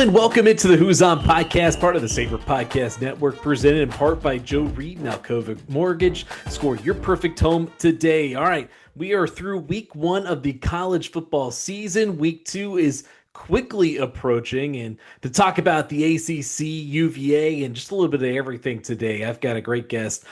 Gentlemen, welcome into the Who's On podcast, part of the Safer Podcast Network, presented in part by Joe Reed and Alcova Mortgage. Score your perfect home today. All right, we are through week one of the college football season. Week two is quickly approaching, and to talk about the ACC, UVA, and just a little bit of everything today, I've got a great guest,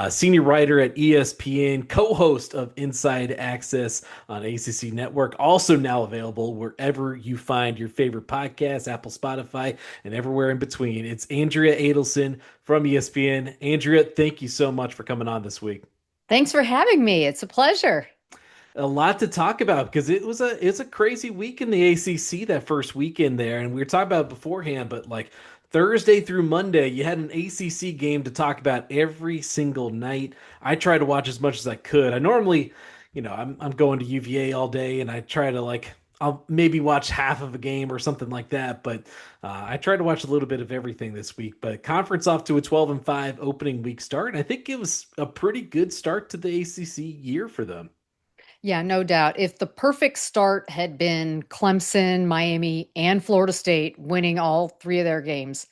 senior writer at ESPN, co-host of Inside Access on ACC Network, also now available wherever you find your favorite podcasts, Apple, Spotify, and everywhere in between. It's Andrea Adelson from ESPN. Andrea, thank you so much for coming on this week. Thanks for having me. It's a pleasure. A lot to talk about because it's a crazy week in the ACC that first weekend there, and we were talking about it beforehand, but like Thursday through Monday, you had an ACC game to talk about every single night. I tried to watch as much as I could. I normally, I'm going to UVA all day, and I try to I'll maybe watch half of a game or something like that, but I tried to watch a little bit of everything this week. But conference off to a 12-5 opening week start, and I think it was a pretty good start to the ACC year for them. Yeah, no doubt. If the perfect start had been Clemson, Miami, and Florida State winning all three of their games.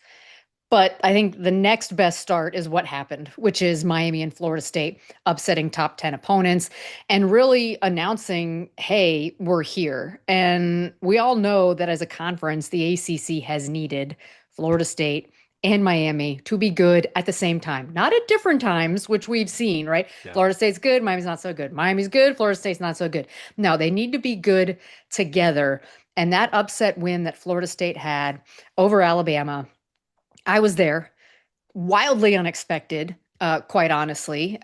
But I think the next best start is what happened, which is Miami and Florida State upsetting top 10 opponents and really announcing, hey, we're here. And we all know that as a conference, the ACC has needed Florida State and Miami to be good at the same time, not at different times, which we've seen, right? Yeah. Florida State's good, Miami's not so good. Miami's good, Florida State's not so good. No, they need to be good together. And that upset win that Florida State had over Alabama, I was there, wildly unexpected. Quite honestly,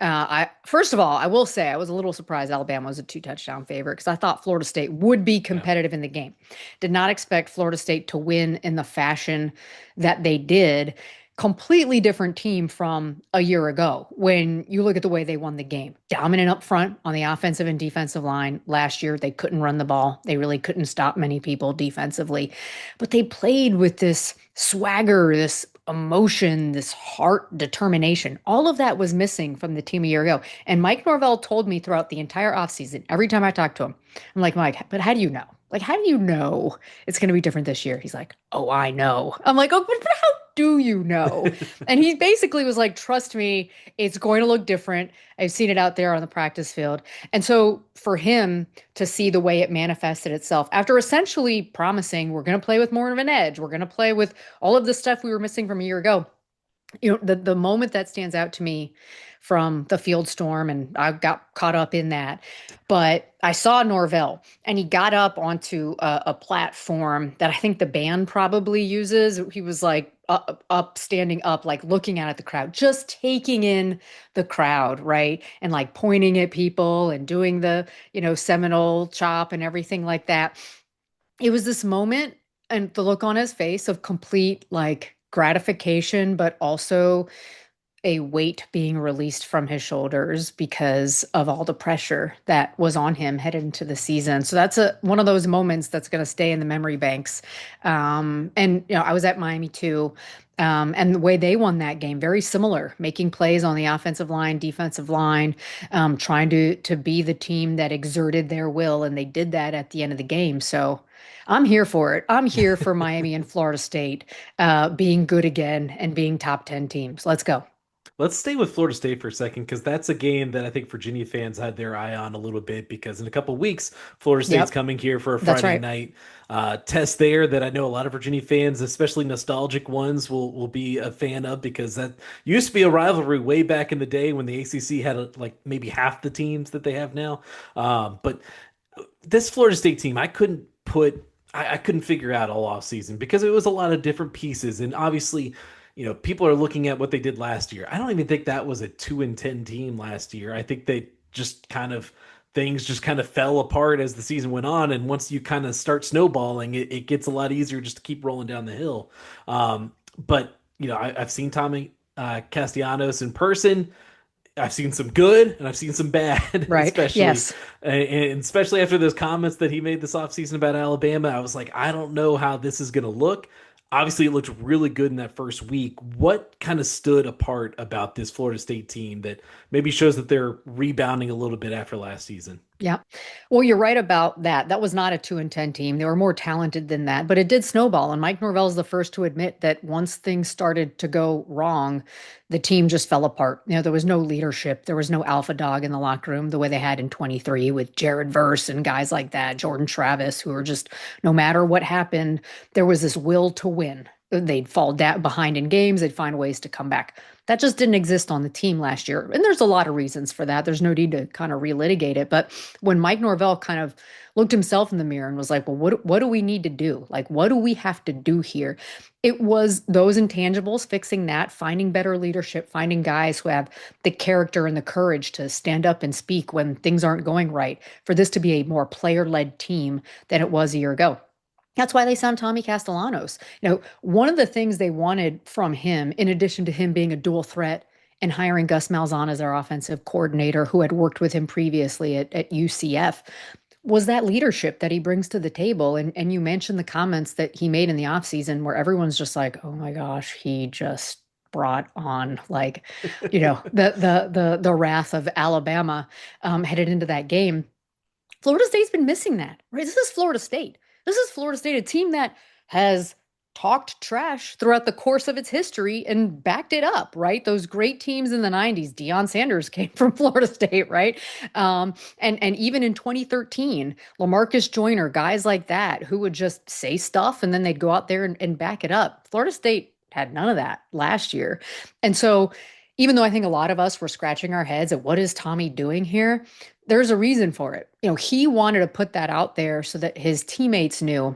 first of all, I will say I was a little surprised Alabama was a 2-touchdown favorite because I thought Florida State would be competitive in the game. Did not expect Florida State to win in the fashion that they did. Completely different team from a year ago when you look at the way they won the game. Dominant up front on the offensive and defensive line. Last year, they couldn't run the ball. They really couldn't stop many people defensively. But they played with this swagger, this emotion, this heart, determination. All of that was missing from the team a year ago. And Mike Norvell told me throughout the entire offseason, every time I talked to him, I'm like, Mike, but how do you know? Like, how do you know it's going to be different this year? He's like, oh, I know. I'm like, oh, but how do you know? And he basically was like, trust me, it's going to look different. I've seen it out there on the practice field. And so for him to see the way it manifested itself after essentially promising we're going to play with more of an edge, we're going to play with all of the stuff we were missing from a year ago. The moment that stands out to me from the field storm, and I got caught up in that, but I saw Norvell and he got up onto a platform that I think the band probably uses. He was like standing up, like looking out at the crowd, just taking in the crowd, right? And like pointing at people and doing the, Seminole chop and everything like that. It was this moment and the look on his face of complete gratification, but also a weight being released from his shoulders because of all the pressure that was on him headed into the season. So that's one of those moments that's going to stay in the memory banks. And I was at Miami too. And the way they won that game, very similar, making plays on the offensive line, defensive line, trying to be the team that exerted their will. And they did that at the end of the game. So I'm here for it. I'm here for Miami and Florida State being good again and being top 10 teams. Let's go. Let's stay with Florida State for a second, because that's a game that I think Virginia fans had their eye on a little bit, because in a couple of weeks, Florida State's coming here for a Friday night test there that I know a lot of Virginia fans, especially nostalgic ones, will be a fan of, because that used to be a rivalry way back in the day when the ACC had maybe half the teams that they have now. But this Florida State team, I couldn't figure out all off season because it was a lot of different pieces, and obviously, people are looking at what they did last year. I don't even think that was a 2-10 team last year. I think things just kind of fell apart as the season went on. And once you kind of start snowballing, it gets a lot easier just to keep rolling down the hill. But I've seen Tommy Castellanos in person. I've seen some good and I've seen some bad, right? Especially, yes. And especially after those comments that he made this offseason about Alabama, I was like, I don't know how this is going to look. Obviously, it looked really good in that first week. What kind of stood apart about this Florida State team that maybe shows that they're rebounding a little bit after last season? Yeah. Well, you're right about that. That was not a 2-10 team. They were more talented than that, but it did snowball. And Mike Norvell's the first to admit that once things started to go wrong, the team just fell apart. There was no leadership. There was no alpha dog in the locker room the way they had in 23 with Jared Verse and guys like that, Jordan Travis, who were just, no matter what happened, there was this will to win. They'd fall down behind in games, they'd find ways to come back. That just didn't exist on the team last year. And there's a lot of reasons for that. There's no need to kind of relitigate it. But when Mike Norvell kind of looked himself in the mirror and was like, well, what do we need to do? Like, what do we have to do here? It was those intangibles, fixing that, finding better leadership, finding guys who have the character and the courage to stand up and speak when things aren't going right, for this to be a more player-led team than it was a year ago. That's why they signed Tommy Castellanos. One of the things they wanted from him, in addition to him being a dual threat and hiring Gus Malzahn as their offensive coordinator, who had worked with him previously at UCF, was that leadership that he brings to the table. And you mentioned the comments that he made in the offseason where everyone's just like, oh my gosh, he just brought on like, the wrath of Alabama headed into that game. Florida State's been missing that, right? This is Florida State. This is Florida State, a team that has talked trash throughout the course of its history and backed it up, right? Those great teams in the 90s, Deion Sanders came from Florida State, right? And even in 2013, LaMarcus Joyner, guys like that who would just say stuff and then they'd go out there and back it up. Florida State had none of that last year. And so even though I think a lot of us were scratching our heads at what is Tommy doing here, there's a reason for it. He wanted to put that out there so that his teammates knew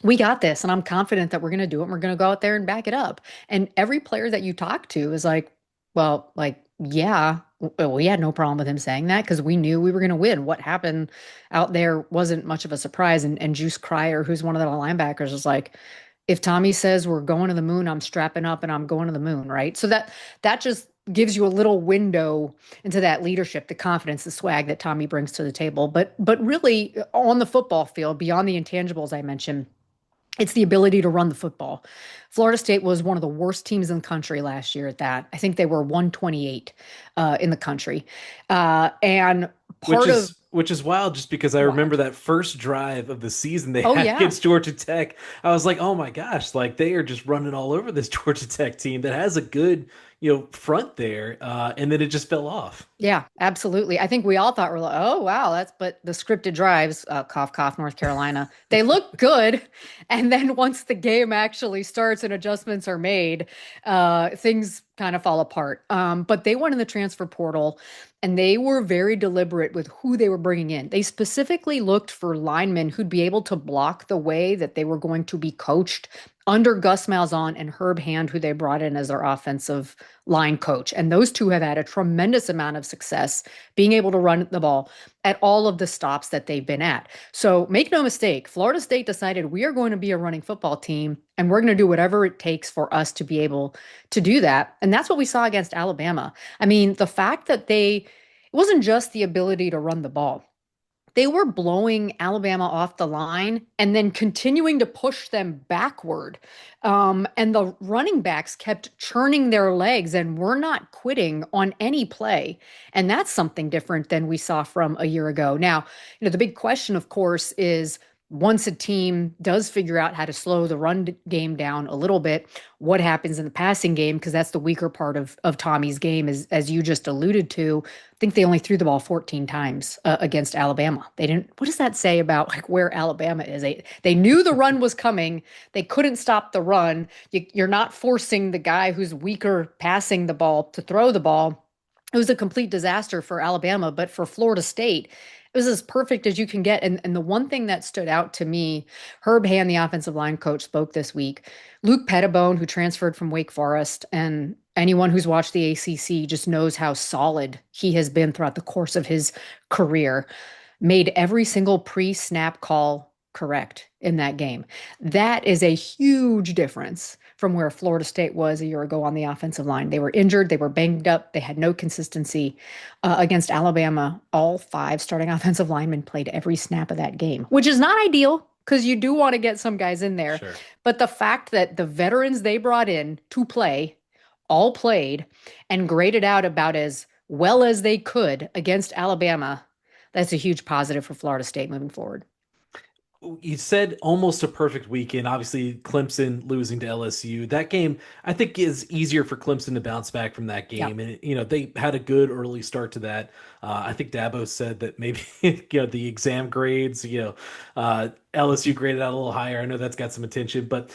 we got this, and I'm confident that we're going to do it. And we're going to go out there and back it up. And every player that you talk to is like, well, like, yeah, we had no problem with him saying that because we knew we were going to win. What happened out there wasn't much of a surprise. And Juice Cryer, who's one of the linebackers, was like, if Tommy says we're going to the moon, I'm strapping up and I'm going to the moon, right? So that just gives you a little window into that leadership, the confidence, the swag that Tommy brings to the table. But really on the football field, beyond the intangibles I mentioned, it's the ability to run the football. Florida State was one of the worst teams in the country last year at that. I think they were 128 in the country. And which is wild just because I remember that first drive of the season they had yeah. against Georgia Tech. I was like, oh my gosh, like they are just running all over this Georgia Tech team that has a good, front there. And then it just fell off. Yeah, absolutely. I think we all thought we're like, oh wow, but the scripted drives, cough, cough, North Carolina, they look good. And then once the game actually starts and adjustments are made, things kind of fall apart. But they went in the transfer portal and they were very deliberate with who they were bringing in. They specifically looked for linemen who'd be able to block the way that they were going to be coached under Gus Malzahn and Herb Hand, who they brought in as their offensive line coach. And those two have had a tremendous amount of success being able to run the ball at all of the stops that they've been at. So make no mistake, Florida State decided we are going to be a running football team and we're going to do whatever it takes for us to be able to do that. And that's what we saw against Alabama. I mean, the fact that it wasn't just the ability to run the ball. They were blowing Alabama off the line and then continuing to push them backward. And the running backs kept churning their legs and were not quitting on any play. And that's something different than we saw from a year ago. Now, the big question, of course, is once a team does figure out how to slow the run game down a little bit, what happens in the passing game? Because that's the weaker part of Tommy's game, as you just alluded to. I think they only threw the ball 14 times against Alabama. They didn't. What does that say about like where Alabama is? They knew the run was coming. They couldn't stop the run. You're not forcing the guy who's weaker passing the ball to throw the ball. It was a complete disaster for Alabama, but for Florida State, it was as perfect as you can get. And the one thing that stood out to me, Herb Hand, the offensive line coach, spoke this week. Luke Pettibone, who transferred from Wake Forest, and anyone who's watched the ACC just knows how solid he has been throughout the course of his career, made every single pre-snap call correct in that game. That is a huge difference from where Florida State was a year ago on the offensive line. They were injured. They were banged up. They had no consistency. Against Alabama, all 5 starting offensive linemen played every snap of that game, which is not ideal because you do want to get some guys in there. Sure. But the fact that the veterans they brought in to play all played and graded out about as well as they could against Alabama, that's a huge positive for Florida State moving forward. You said almost a perfect weekend. Obviously, Clemson losing to LSU. That game, I think, is easier for Clemson to bounce back from that Yeah. game. And, they had a good early start to that. I think Dabo said that maybe, the exam grades, LSU graded out a little higher. I know that's got some attention, but,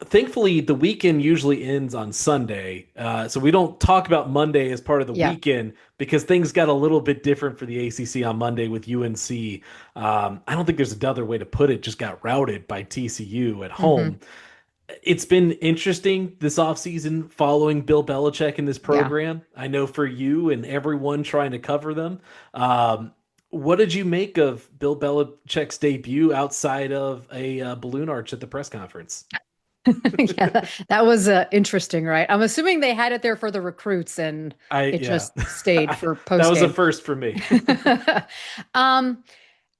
thankfully, the weekend usually ends on Sunday. So we don't talk about Monday as part of the Yeah. weekend because things got a little bit different for the ACC on Monday with UNC. I don't think there's another way to put it. Just got routed by TCU at Hmm. home. It's been interesting this offseason following Bill Belichick in this Yeah. program. I know for you and everyone trying to cover them. What did you make of Bill Belichick's debut outside of a balloon arch at the press conference? Yeah, that was interesting, right? I'm assuming they had it there for the recruits and it Yeah, just stayed for that post was a game. first for me. um,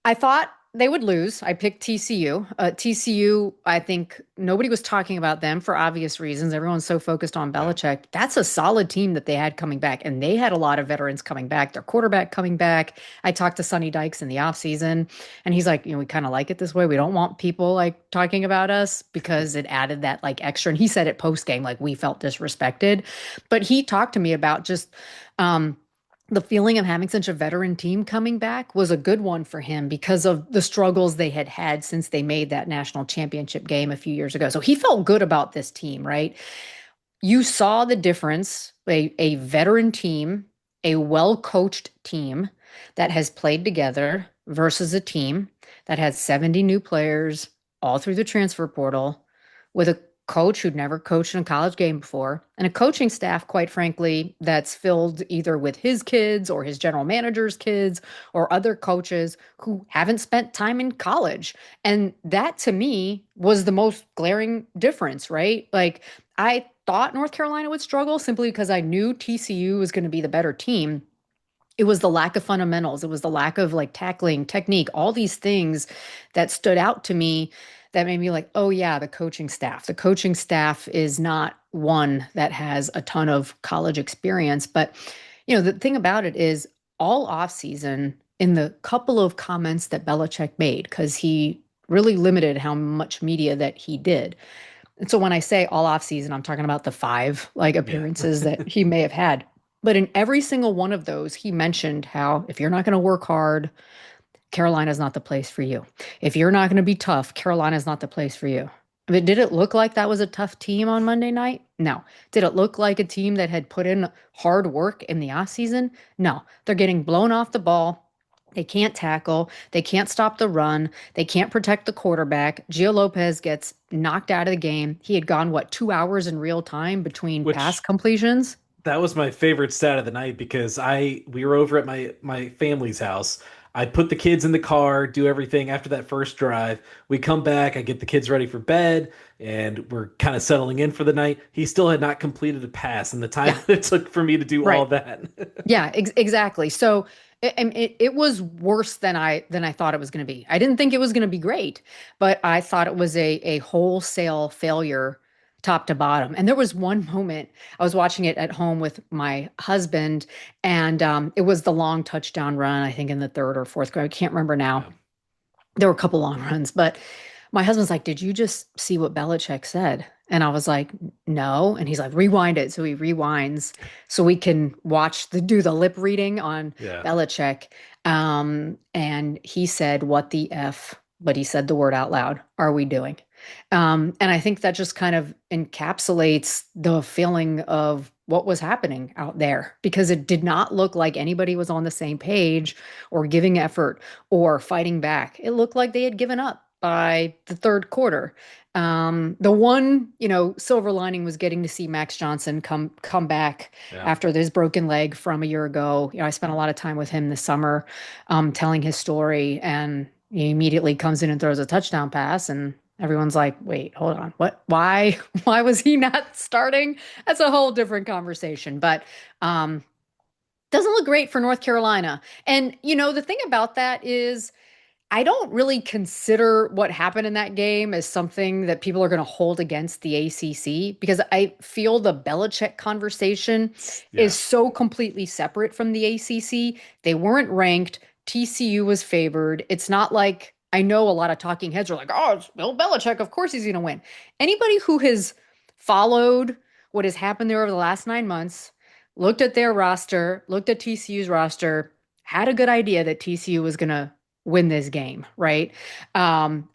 I thought they would lose. I picked TCU. TCU, I think nobody was talking about them for obvious reasons. Everyone's so focused on Yeah. Belichick. That's a solid team that they had coming back, and they had a lot of veterans coming back. Their quarterback coming back. I talked to Sonny Dykes in the offseason, and he's like, we kind of like it this way. We don't want people like talking about us because it added that like extra. And he said it post game, like we felt disrespected. But he talked to me about just um, the feeling of having such a veteran team coming back was a good one for him because of the struggles they had had since they made that national championship game a few years ago. So he felt good about this team, right? You saw the difference, a veteran team, a well coached team that has played together versus a team that has 70 new players all through the transfer portal with a coach who'd never coached in a college game before and a coaching staff, quite frankly, that's filled either with his kids or his general manager's kids or other coaches who haven't spent time in college. And that to me was the most glaring difference, right? Like, I thought North Carolina would struggle simply because I knew TCU was going to be the better team. It was the lack of fundamentals. It was the lack of like tackling, technique, all these things that stood out to me that made me like, oh, yeah, the coaching staff. The coaching staff is not one that has a ton of college experience. But, the thing about it is all offseason, in the couple of comments that Belichick made, because he really limited how much media that he did. And so when I say all off season, I'm talking about the five like Yeah. appearances that he may have had. But in every single one of those, he mentioned how if you're not going to work hard, Carolina's not the place for you. If you're not going to be tough, Carolina's not the place for you. But did it look like that was a tough team on Monday night? No. Did it look like a team that had put in hard work in the offseason? No. They're getting blown off the ball. They can't tackle. They can't stop the run. They can't protect the quarterback. Gio Lopez gets knocked out of the game. He had gone, what, 2 hours in real time between pass Which completions? that was my favorite stat of the night because we were over at my family's house. I put the kids in the car, do everything after that first drive. We come back, I get the kids ready for bed, and we're kind of settling in for the night. He still had not completed a pass in the time Yeah, that it took for me to do all right. that. Yeah, exactly. So it was worse than I thought it was going to be. I didn't think it was going to be great, but I thought it was a wholesale failure, top to bottom. And there was one moment I was watching it at home with my husband, and it was the long touchdown run. I think in the third or fourth quarter. I can't remember now. Yeah. There were a couple long runs, but my husband's like, "Did you just see what Belichick said?" And I was like, "No." And he's like, "Rewind it." So he rewinds so we can do the lip reading on Yeah. Belichick. And he said, "What the F?" But he said the word out loud. Are we doing? And I think that just kind of encapsulates the feeling of what was happening out there because it did not look like anybody was on the same page or giving effort or fighting back. It looked like they had given up by the third quarter. The one, silver lining was getting to see Max Johnson come back Yeah. after this broken leg from a year ago. I spent a lot of time with him this summer, telling his story, and he immediately comes in and throws a touchdown pass, and everyone's like, "Wait, hold on, what? Why? Why was he not starting?" That's a whole different conversation, but um, doesn't look great for North Carolina. And, the thing about that is, I don't really consider what happened in that game as something that people are going to hold against the ACC because I feel the Belichick conversation is Yeah. so completely separate from the ACC. They weren't ranked. TCU was favored. It's not like I know a lot of talking heads are like, oh, it's Bill Belichick. Of course he's going to win. Anybody who has followed what has happened there over the last 9 months, looked at their roster, looked at TCU's roster, had a good idea that TCU was going to win this game, right?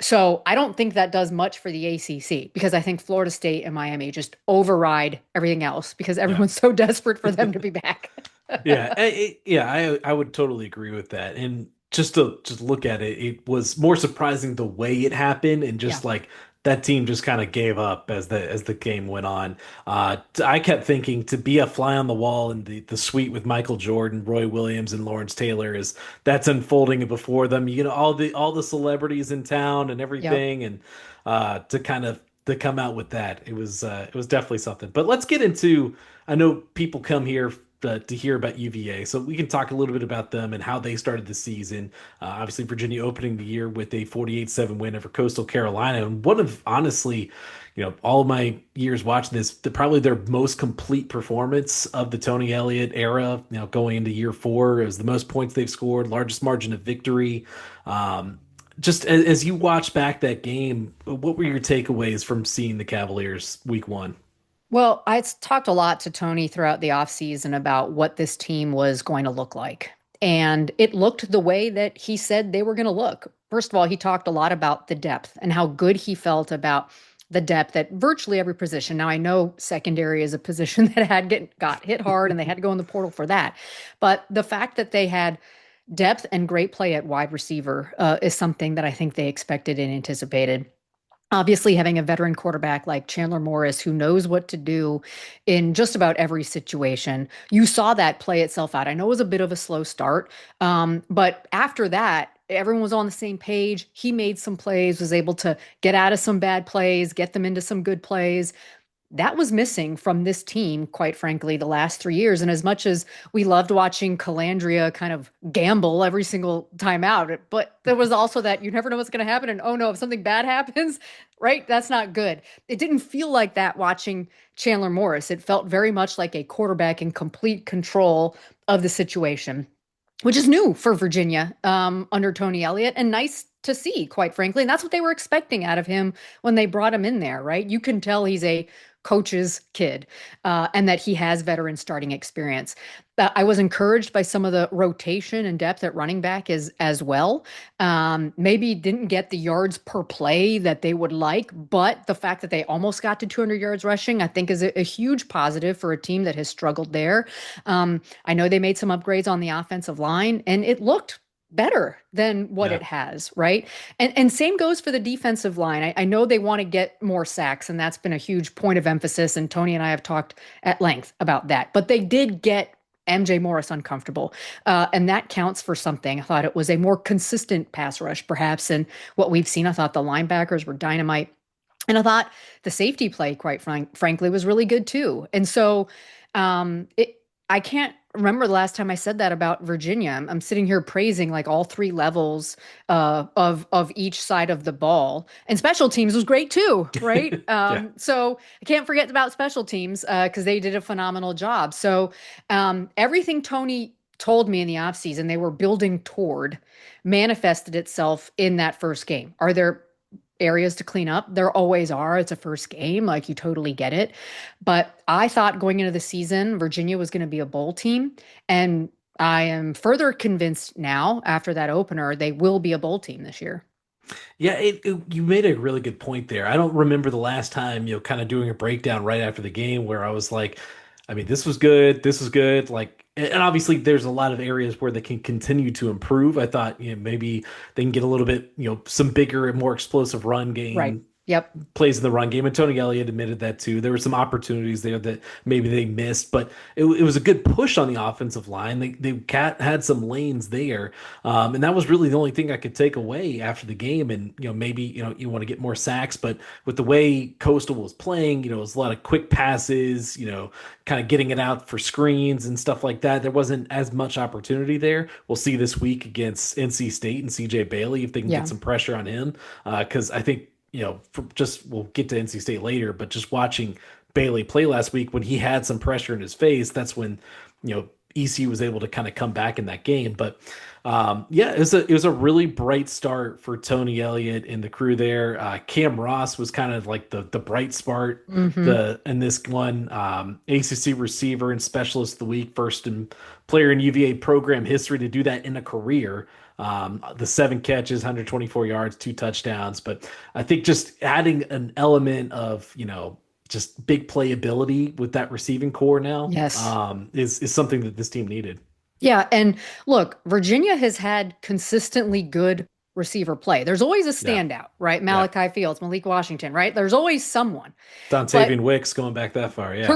So I don't think that does much for the ACC because I think Florida State and Miami just override everything else because Yeah. everyone's so desperate for them to be back. Yeah, I would totally agree with that. And just look at it, it was more surprising the way it happened, and Yeah. just like that team just kind of gave up as the game went on. I kept thinking to be a fly on the wall in the suite with Michael Jordan, Roy Williams, and Lawrence Taylor is that's unfolding before them. You know, all the celebrities in town and Yep. everything, and to kind of to come out with that, it was definitely something. But let's get into. I know people come here to hear about UVA. So we can talk a little bit about them and how they started the season. Obviously, Virginia opening the year with a 48-7 win over Coastal Carolina. And one of, honestly, all of my years watching this, probably their most complete performance of the Tony Elliott era, going into year four. It was the most points they've scored, largest margin of victory. Just as you watch back that game, what were your takeaways from seeing the Cavaliers week one? Well, I talked a lot to Tony throughout the offseason about what this team was going to look like. And it looked the way that he said they were going to look. First of all, he talked a lot about the depth and how good he felt about the depth at virtually every position. Now, I know secondary is a position that got hit hard and they had to go in the portal for that. But the fact that they had depth and great play at wide receiver is something that I think they expected and anticipated. Obviously, having a veteran quarterback like Chandler Morris who knows what to do in just about every situation, you saw that play itself out. I know it was a bit of a slow start, but after that, everyone was on the same page. He made some plays, was able to get out of some bad plays, get them into some good plays that was missing from this team, quite frankly, the last 3 years. And as much as we loved watching Calandria kind of gamble every single time out, but there was also that you never know what's going to happen. And oh no, if something bad happens, right, that's not good. It didn't feel like that watching Chandler Morris. It felt very much like a quarterback in complete control of the situation, which is new for Virginia under Tony Elliott and nice to see, quite frankly. And that's what they were expecting out of him when they brought him in there, right? You can tell he's a coach's kid and that he has veteran starting experience. I was encouraged by some of the rotation and depth at running back as well. Maybe didn't get the yards per play that they would like, but the fact that they almost got to 200 yards rushing, I think is a huge positive for a team that has struggled there. I know they made some upgrades on the offensive line, and it looked better than what Yeah. it has, right? And same goes for the defensive line. I know they want to get more sacks, and that's been a huge point of emphasis. And Tony and I have talked at length about that. But they did get MJ Morris uncomfortable, and that counts for something. I thought it was a more consistent pass rush, perhaps, and what we've seen. I thought the linebackers were dynamite. And I thought the safety play, quite frankly, was really good too. And so I can't remember the last time I said that about Virginia. I'm sitting here praising like all three levels of each side of the ball, and special teams was great too, right? Yeah. So I can't forget about special teams because they did a phenomenal job. So everything Tony told me in the offseason they were building toward manifested itself in that first game. Are there areas to clean up? There always are. It's a first game. Like you totally get it. But I thought going into the season, Virginia was going to be a bowl team. And I am further convinced now after that opener, they will be a bowl team this year. Yeah, you made a really good point there. I don't remember the last time, kind of doing a breakdown right after the game where I was like, I mean, this was good. Like, and obviously there's a lot of areas where they can continue to improve. I thought, maybe they can get a little bit, some bigger and more explosive run Right. game Yep. plays in the run game, and Tony Elliott admitted that too. There were some opportunities there that maybe they missed, but it was a good push on the offensive line. Had some lanes there, and that was really the only thing I could take away after the game. And maybe you want to get more sacks, but with the way Coastal was playing, it was a lot of quick passes, kind of getting it out for screens and stuff like that. There wasn't as much opportunity there. We'll see this week against NC State and CJ Bailey if they can get Yeah. some pressure on him, because I think we'll get to NC State later, but just watching Bailey play last week when he had some pressure in his face, that's when, ECU was able to kind of come back in that game. But yeah, it was a really bright start for Tony Elliott and the crew there. Cam Ross was kind of like the bright spark Hmm. the in this one. ACC receiver and specialist of the week, first in player in UVA program history to do that in a career. The 7 catches, 124 yards, 2 touchdowns. But I think just adding an element of, just big playability with that receiving core now Yes. is something that this team needed. Yeah, and look, Virginia has had consistently good receiver play. There's always a Yeah. standout, right? Yeah. Malachi Fields, Malik Washington, right? There's always someone. But Dontavian Wicks going back that far. Yeah.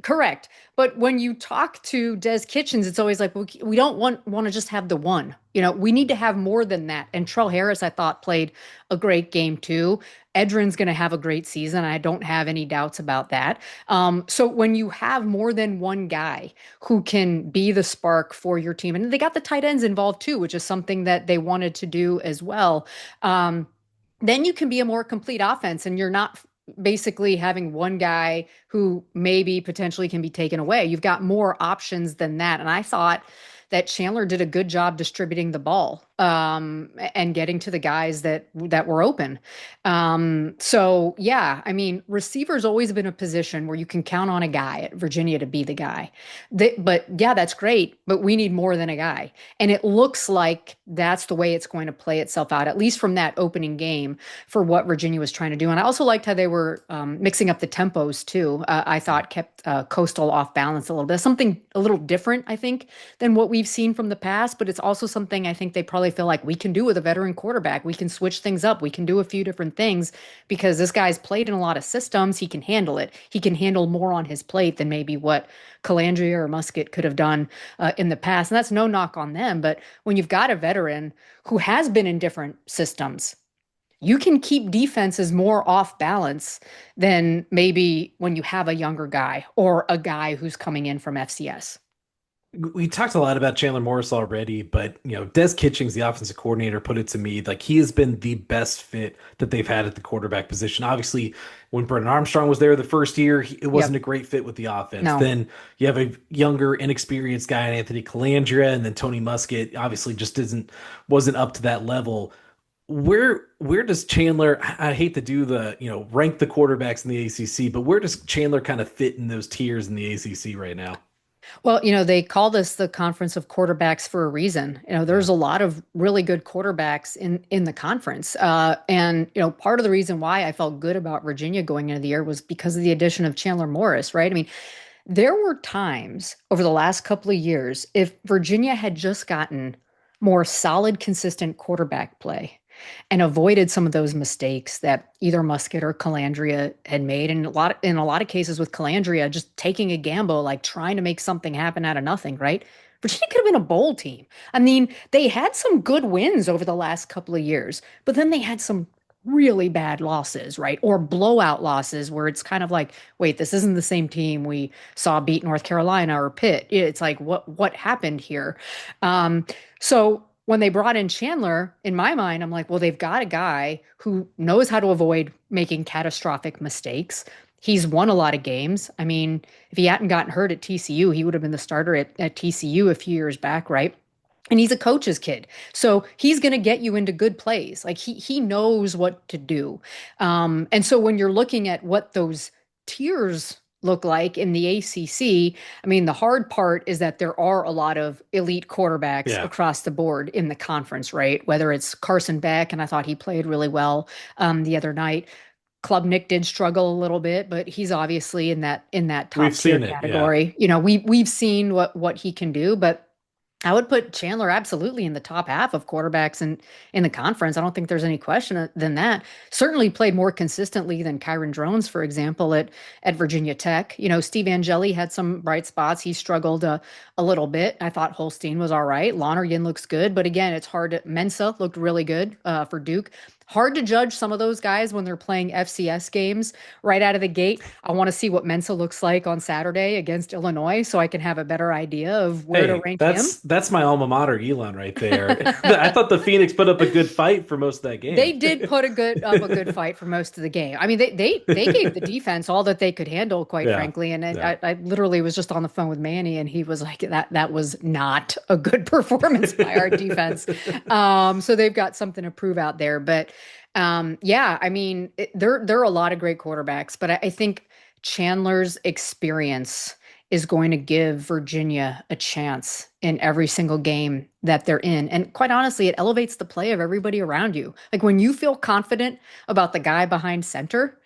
correct. But when you talk to Des Kitchens, it's always like we don't want to just have the one. We need to have more than that. And Trell Harris, I thought, played a great game too. Edrin's going to have a great season. I don't have any doubts about that. So when you have more than one guy who can be the spark for your team, and they got the tight ends involved too, which is something that they wanted to do as well. Then you can be a more complete offense, and you're not basically having one guy who maybe potentially can be taken away. You've got more options than that. And I thought that Chandler did a good job distributing the ball and getting to the guys that were open. So yeah, I mean, receiver's always been a position where you can count on a guy at Virginia to be the guy. But yeah, that's great, but we need more than a guy. And it looks like that's the way it's going to play itself out, at least from that opening game for what Virginia was trying to do. And I also liked how they were mixing up the tempos too. I thought kept Coastal off balance a little bit. Something a little different, I think, than what we've seen from the past, but it's also something I think they probably feel like we can do with a veteran quarterback. We can switch things up. We can do a few different things because this guy's played in a lot of systems. He can handle it. He can handle more on his plate than maybe what Calandria or Musket could have done in the past. And that's no knock on them. But when you've got a veteran who has been in different systems, you can keep defenses more off balance than maybe when you have a younger guy or a guy who's coming in from FCS. We talked a lot about Chandler Morris already, but Des Kitchings, the offensive coordinator, put it to me like he has been the best fit that they've had at the quarterback position. Obviously, when Brennan Armstrong was there the first year, it wasn't a Yep. great fit with the offense. No. Then you have a younger, inexperienced guy in Anthony Calandria, and then Tony Musket obviously just wasn't up to that level. Where does Chandler? I hate to do the rank the quarterbacks in the ACC, but where does Chandler kind of fit in those tiers in the ACC right now? Well, they call this the conference of quarterbacks for a reason. There's Yeah. a lot of really good quarterbacks in the conference. And part of the reason why I felt good about Virginia going into the year was because of the addition of Chandler Morris, right? I mean, there were times over the last couple of years, if Virginia had just gotten more solid, consistent quarterback play and avoided some of those mistakes that either Musket or Calandria had made, and in a lot of cases with Calandria, just taking a gamble, like trying to make something happen out of nothing, right? Virginia could have been a bowl team. I mean, they had some good wins over the last couple of years, but then they had some really bad losses, right? Or blowout losses where it's kind of like, wait, this isn't the same team we saw beat North Carolina or Pitt. It's like, what happened here? So when they brought in Chandler, in my mind, I'm like, well, they've got a guy who knows how to avoid making catastrophic mistakes. He's won a lot of games. I mean, if he hadn't gotten hurt at TCU, he would have been the starter at TCU a few years back, right? And he's a coach's kid. So he's going to get you into good plays. Like he knows what to do. And so when you're looking at what those tiers look like in the ACC, I mean, the hard part is that there are a lot of elite quarterbacks Yeah. across the board in the conference, right? Whether it's Carson Beck, and I thought he played really well the other night. Klubnik did struggle a little bit, but he's obviously in that We've top tier seen it. Yeah. category. We've seen what he can do, but I would put Chandler absolutely in the top half of quarterbacks in the conference. I don't think there's any question than that. Certainly played more consistently than Kyron Drones, for example, at Virginia Tech. Steve Angeli had some bright spots. He struggled a little bit. I thought Holstein was all right. Lonergan looks good, but again, it's hard. Mensa looked really good for Duke. hard to judge some of those guys when they're playing FCS games right out of the gate. I want to see what Mensa looks like on Saturday against Illinois so I can have a better idea of where to Hey, rank him. that's my alma mater, Elon, right there. I thought the Phoenix put up a good fight for most of that They game. did put a good fight for most of the game. I mean, they gave the defense all that they could handle, quite Yeah, frankly. And yeah. I literally was just on the phone with Manny, and he was like, that was not a good performance by our defense. So they've got something to prove out there. But yeah, I mean, there are a lot of great quarterbacks, but I think Chandler's experience is going to give Virginia a chance in every single game that they're in. And quite honestly, it elevates the play of everybody around you. Like when you feel confident about the guy behind center,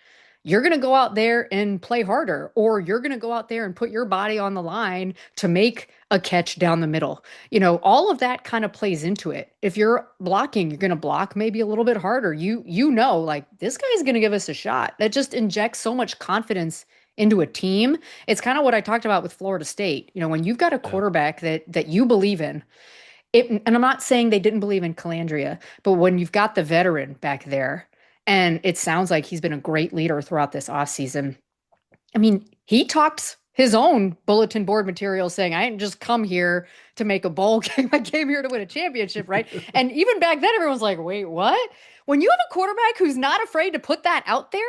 you're going to go out there and play harder, or you're going to go out there and put your body on the line to make a catch down the middle. All of that kind of plays into it. If you're blocking, you're going to block maybe a little bit harder. You know, like this guy's going to give us a shot. That just injects so much confidence into a team. It's kind of what I talked about with Florida State. When you've got a Yeah. quarterback that you believe in, and I'm not saying they didn't believe in Calandria, but when you've got the veteran back there, and it sounds like he's been a great leader throughout this offseason. I mean, he talked his own bulletin board material saying, I didn't just come here to make a bowl game. I came here to win a championship, right? And even back then, everyone's like, wait, what? When you have a quarterback who's not afraid to put that out there,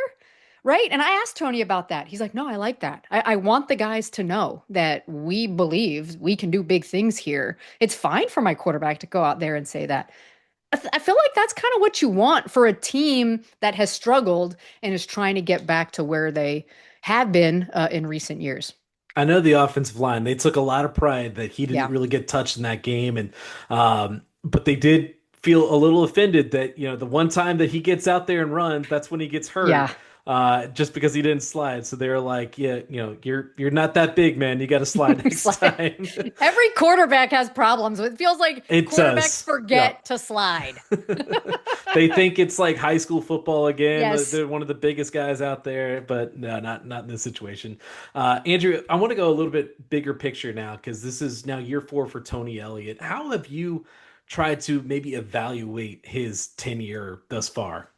right? And I asked Tony about that. He's like, no, I like that. I want the guys to know that we believe we can do big things here. It's fine for my quarterback to go out there and say that. I feel like that's kind of what you want for a team that has struggled and is trying to get back to where they have been in recent years. I know the offensive line, they took a lot of pride that he didn't Yeah. really get touched in that game. And but they did feel a little offended that, the one time that he gets out there and runs, that's when he gets hurt. Yeah. Just because he didn't slide. So they're like, yeah, you're not that big, man. You got to slide It's next like time. every quarterback has problems. It feels like It quarterbacks does. Yeah. forget to slide. They think it's like high school football again. Yes. They're one of the biggest guys out there, but no, not in this situation. Andrew, I want to go a little bit bigger picture now because this is now year 4 for Tony Elliott. How have you tried to maybe evaluate his tenure thus far?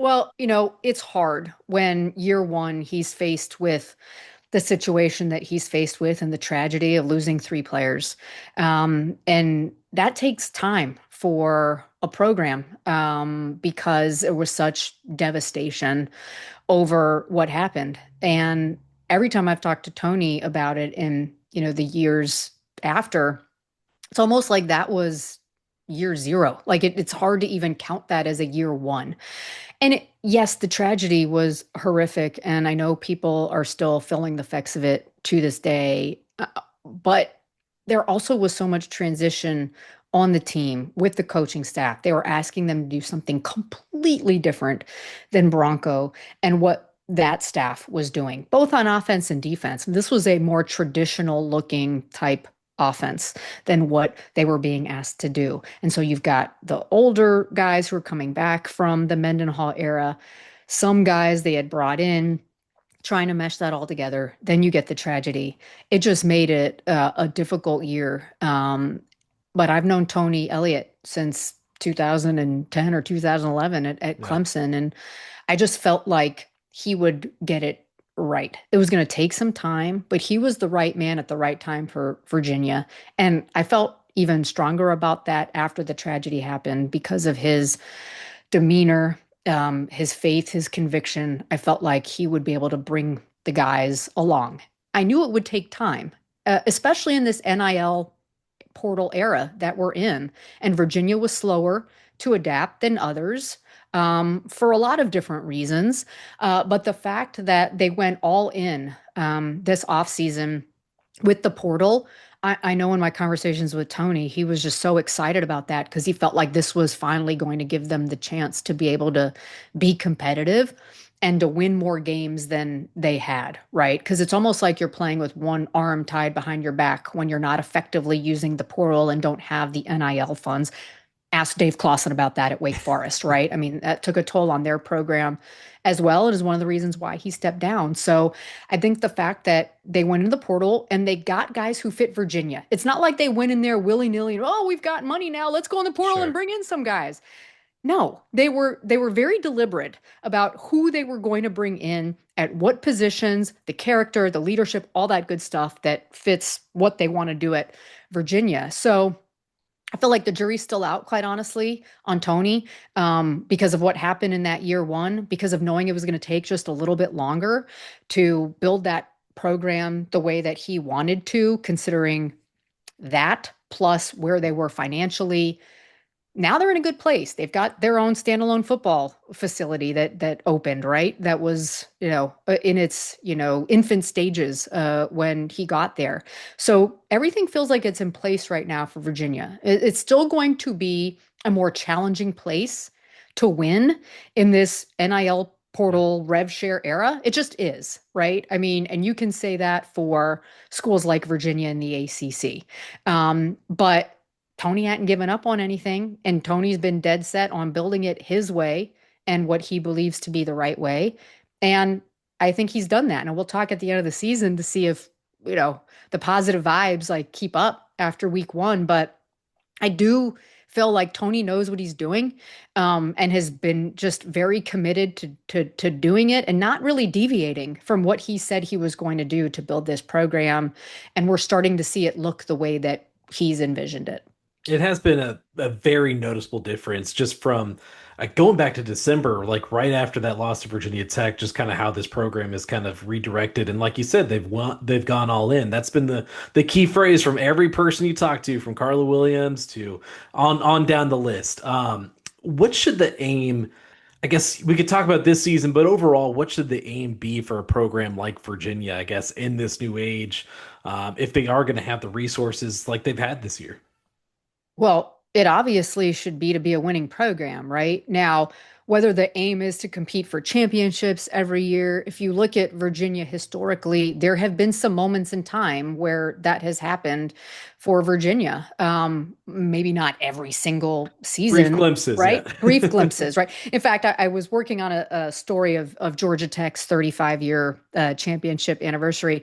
Well, it's hard when year one he's faced with the situation that he's faced with and the tragedy of losing 3 players. And that takes time for a program because there was such devastation over what happened. And every time I've talked to Tony about it in, the years after, it's almost like that was year zero. Like it's hard to even count that as a year one. And yes, the tragedy was horrific, and I know people are still feeling the effects of it to this day. But there also was so much transition on the team with the coaching staff. They were asking them to do something completely different than Bronco and what that staff was doing, both on offense and defense. This was a more traditional looking type offense than what they were being asked to do. And so you've got the older guys who are coming back from the Mendenhall era, some guys they had brought in, trying to mesh that all together. Then you get the tragedy. It just made it a difficult year. But I've known Tony Elliott since 2010 or 2011 at Yeah. Clemson, and I just felt like he would get it right. It was going to take some time, but he was the right man at the right time for Virginia. And I felt even stronger about that after the tragedy happened because of his demeanor, his faith, his conviction. I felt like he would be able to bring the guys along. I knew it would take time, especially in this NIL portal era that we're in. And Virginia was slower to adapt than others for a lot of different reasons. But the fact that they went all in this offseason with the portal, I know in my conversations with Tony, he was just so excited about that because he felt like this was finally going to give them the chance to be able to be competitive and to win more games than they had, right? Because it's almost like you're playing with one arm tied behind your back when you're not effectively using the portal and don't have the NIL funds. Ask Dave Clawson about that at Wake Forest, right? I mean, that took a toll on their program as well. It is one of the reasons why he stepped down. So I think the fact that they went into the portal and they got guys who fit Virginia. It's not like they went in there willy-nilly, oh, we've got money now. Let's go in the portal and Sure. bring in some guys. No, they were very deliberate about who they were going to bring in at what positions, the character, the leadership, all that good stuff that fits what they want to do at Virginia. So I feel like the jury's still out, quite honestly, on Tony, because of what happened in that year one, because of knowing it was going to take just a little bit longer to build that program the way that he wanted to, considering that plus where they were financially. Now they're in a good place. They've got their own standalone football facility that opened, right? That was, in its, infant stages when he got there. So everything feels like it's in place right now for Virginia. It's still going to be a more challenging place to win in this NIL portal rev share era. It just is, right? I mean, and you can say that for schools like Virginia and the ACC. But Tony hadn't given up on anything, and Tony's been dead set on building it his way and what he believes to be the right way. And I think he's done that. And we'll talk at the end of the season to see if, the positive vibes like keep up after week one. But I do feel like Tony knows what he's doing, and has been just very committed to doing it and not really deviating from what he said he was going to do to build this program. And we're starting to see it look the way that he's envisioned it. It has been a very noticeable difference just from going back to December, like right after that loss to Virginia Tech, just kind of how this program is kind of redirected. And like you said, they've gone all in. That's been the key phrase from every person you talk to, from Carla Williams to on down the list. What should the aim? I guess we could talk about this season, but overall, what should the aim be for a program like Virginia, I guess, in this new age, if they are going to have the resources like they've had this year? Well, it obviously should be to be a winning program, right? Now, whether the aim is to compete for championships every year, if you look at Virginia historically, there have been some moments in time where that has happened for Virginia. Maybe not every single Brief season, glimpses, yeah. right? Brief glimpses, right? In fact, I was working on a story of Georgia Tech's 35-year championship anniversary.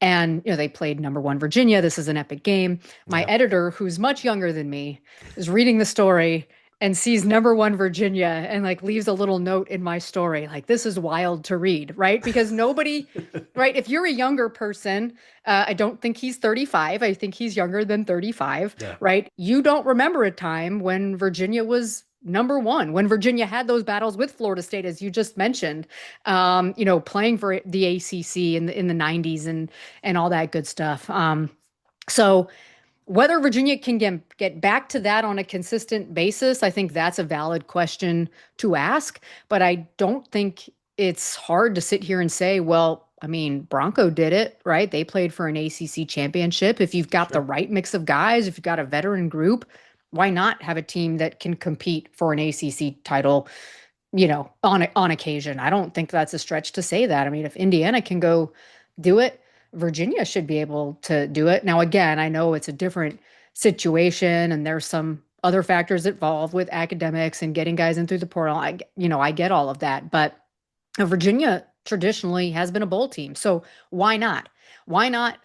And, they played number one Virginia. This is an epic game. My Yeah. editor, who's much younger than me, is reading the story and sees number one Virginia and like leaves a little note in my story. Like, this is wild to read, right? Because nobody, right? If you're a younger person, I don't think he's 35. I think he's younger than 35, Yeah. right? You don't remember a time when Virginia was number one, when Virginia had those battles with Florida State, as you just mentioned, playing for the ACC in the 90s and all that good stuff. So whether Virginia can get back to that on a consistent basis, I think that's a valid question to ask. But I don't think it's hard to sit here and say, well, I mean, Bronco did it, right? They played for an ACC championship. If you've got the Sure. right mix of guys, if you've got a veteran group, why not have a team that can compete for an ACC title, on occasion? I don't think that's a stretch to say that. I mean, if Indiana can go do it, Virginia should be able to do it. Now, again, I know it's a different situation and there's some other factors involved with academics and getting guys in through the portal. I get all of that, but Virginia traditionally has been a bowl team. So why not? Why not?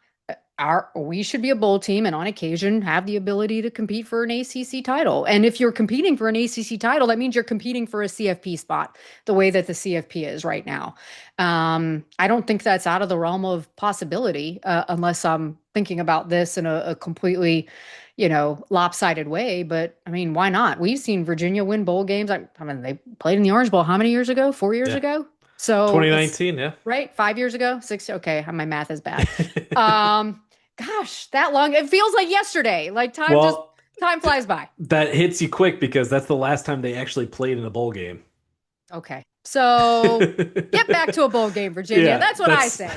We should be a bowl team and on occasion have the ability to compete for an ACC title. And if you're competing for an ACC title, that means you're competing for a CFP spot, the way that the CFP is right now. I don't think that's out of the realm of possibility, unless I'm thinking about this in a completely, lopsided way. But I mean, why not? We've seen Virginia win bowl games. I mean, they played in the Orange Bowl how many years ago? 4 years Yeah. ago? So it's 2019, yeah. right. 5 years ago, six. Okay. My math is bad. Um, Gosh, that long. It feels like yesterday. Like Well, time flies by. that hits you quick because that's the last time they actually played in a bowl game. Okay. So get back to a bowl game, Virginia. Yeah, That's what I say.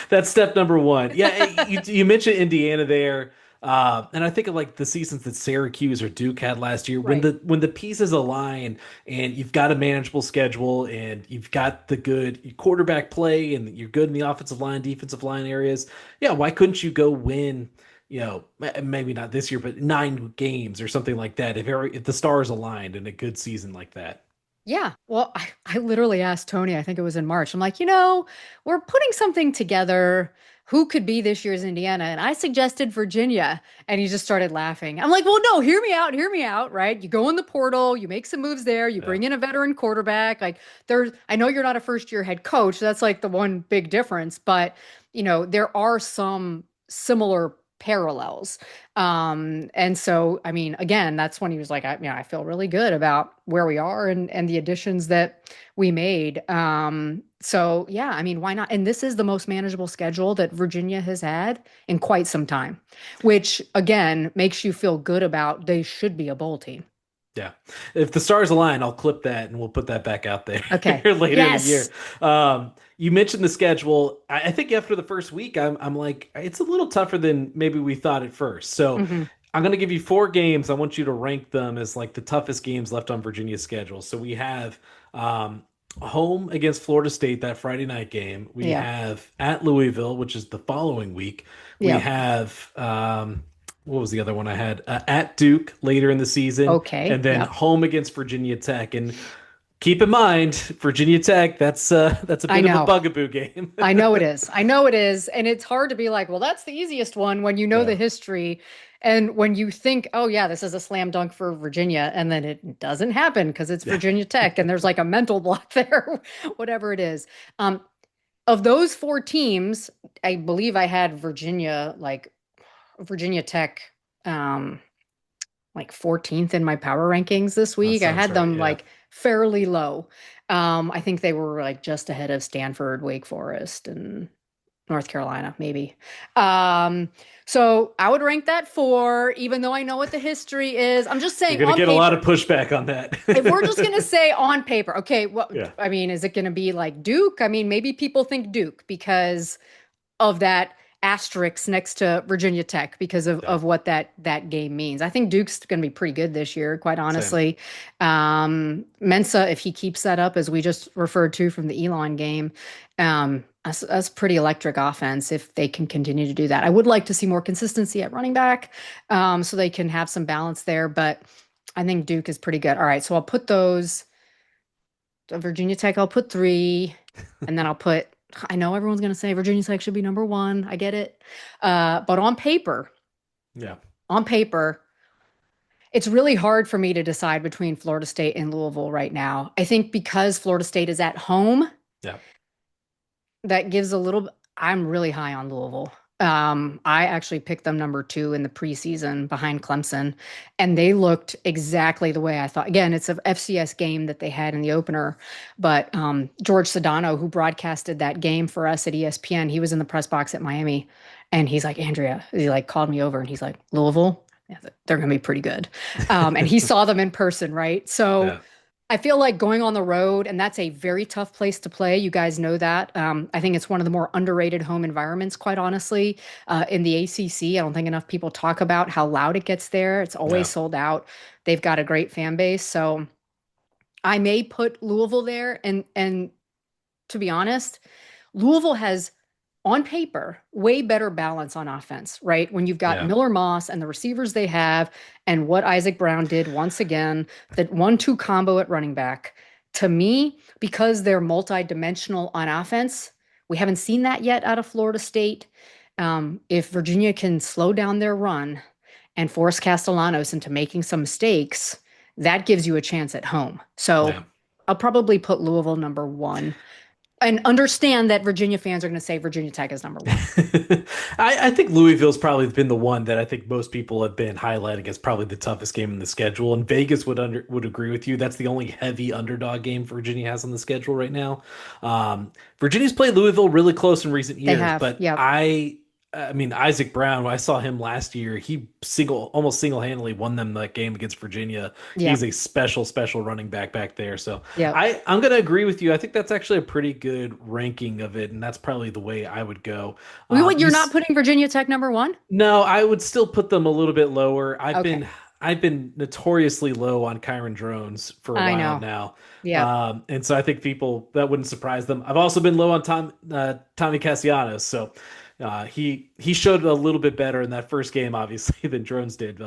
that's step number one. Yeah, you mentioned Indiana there, and I think of like the seasons that Syracuse or Duke had last year when Right. the pieces align and you've got a manageable schedule and you've got the good quarterback play and you're good in the offensive line, defensive line areas. Yeah, why couldn't you go win? Maybe not this year, but 9 games or something like that. If the stars aligned in a good season like that. Yeah. Well, I literally asked Tony, I think it was in March. I'm like, we're putting something together. who could be this year's Indiana? And I suggested Virginia, and he just started laughing. I'm like, well, no, hear me out, right? You go in the portal, you make some moves there, you Yeah. bring in a veteran quarterback. Like I know you're not a first year head coach. So that's like the one big difference, but there are some similar parallels. And so, I mean, again, that's when he was like, I feel really good about where we are and the additions that we made. So yeah, I mean, why not? And this is the most manageable schedule that Virginia has had in quite some time, which again makes you feel good about they should be a bowl team. Yeah. If the stars align, I'll clip that and we'll put that back out there Okay. later in the year. Yes. You mentioned the schedule. I think after the first week, I'm like, it's a little tougher than maybe we thought at first. So Hmm. I'm going to give you four games. I want you to rank them as like the toughest games left on Virginia's schedule. So we have home against Florida State, that Friday night game. We Yeah. have at Louisville, which is the following week. We Yeah. have what was the other one I had? At Duke later in the season, Okay. and then Yep. home against Virginia Tech. And keep in mind, Virginia Tech, that's a I bit of a know. bugaboo game. I know it is. I know it is. And it's hard to be like, well, that's the easiest one when you know Yeah. the history. And when you think, oh, yeah, this is a slam dunk for Virginia. And then it doesn't happen because it's Yeah. Virginia Tech and there's like a mental block there, whatever it is. Um, of those four teams, I believe I had Virginia Tech, um, like 14th in my power rankings this That week. I sounds had right. them Yeah. like fairly low. I think they were like just ahead of Stanford, Wake Forest, and North Carolina, maybe. Um, so I would rank that four, even though I know what the history is. I'm just You're saying going to on get a lot of paper. pushback on If we're just that. gonna say on paper, okay, Yeah. I mean, is it gonna be like Duke? I mean, maybe people think Duke because of that asterisk next to Virginia Tech because Yeah. of what that game means. I think Duke's going to be pretty good this year, quite Same. honestly. Mensa, if he keeps that up, as we just referred to from the Elon game, that's pretty electric offense if they can continue to do that. I would like to see more consistency at running back, so they can have some balance there, but I think Duke is pretty good. All right, so I'll put those. Virginia Tech, I'll put three, and then I know everyone's going to say Virginia Tech should be number one. I get it. But Yeah. on paper, it's really hard for me to decide between Florida State and Louisville right now. I think because Florida State is at home, Yeah. that gives a little. I'm really high on Louisville. I actually picked them number two in the preseason behind Clemson, and they looked exactly the way I thought. Again, it's a FCS game that they had in the opener, but George Sedano, who broadcasted that game for us at ESPN, he was in the press box at Miami, and he's like, Andrea, he like called me over, and he's like, Louisville, yeah, they're going to be pretty good, and he saw them in person, right? So Yeah. I feel like going on the road, and that's a very tough place to play. You guys know that. I think it's one of the more underrated home environments, quite honestly, in the ACC. I don't think enough people talk about how loud it gets there. It's always Yeah. sold out. They've got a great fan base. So I may put Louisville there. And to be honest, Louisville has on paper, way better balance on offense, right? When you've got Yeah. Miller Moss and the receivers they have, and what Isaac Brown did once again, that 1-2 combo at running back. To me, because they're multi-dimensional on offense, we haven't seen that yet out of Florida State. If Virginia can slow down their run and force Castellanos into making some mistakes, that gives you a chance at home. So Yeah. I'll probably put Louisville number one and understand that Virginia fans are going to say Virginia Tech is number one. I think Louisville's probably been the one that I think most people have been highlighting as probably the toughest game in the schedule. And Vegas would agree with you. That's the only heavy underdog game Virginia has on the schedule right now. Virginia's played Louisville really close in recent They years, have, but yep, I mean, Isaac Brown, when I saw him last year, he almost single-handedly won them that game against Virginia. He's yep, a special running back there. So yep. I'm going to agree with you. I think that's actually a pretty good ranking of it, and that's probably the way I would go. You're not putting Virginia Tech number one? No, I would still put them a little bit lower. Okay, I've been notoriously low on Kyron Drones for a I while know. now. Yep, And so I think people that wouldn't surprise them. I've also been low on Tommy Cassianos. So he showed a little bit better in that first game, obviously, than Drones did.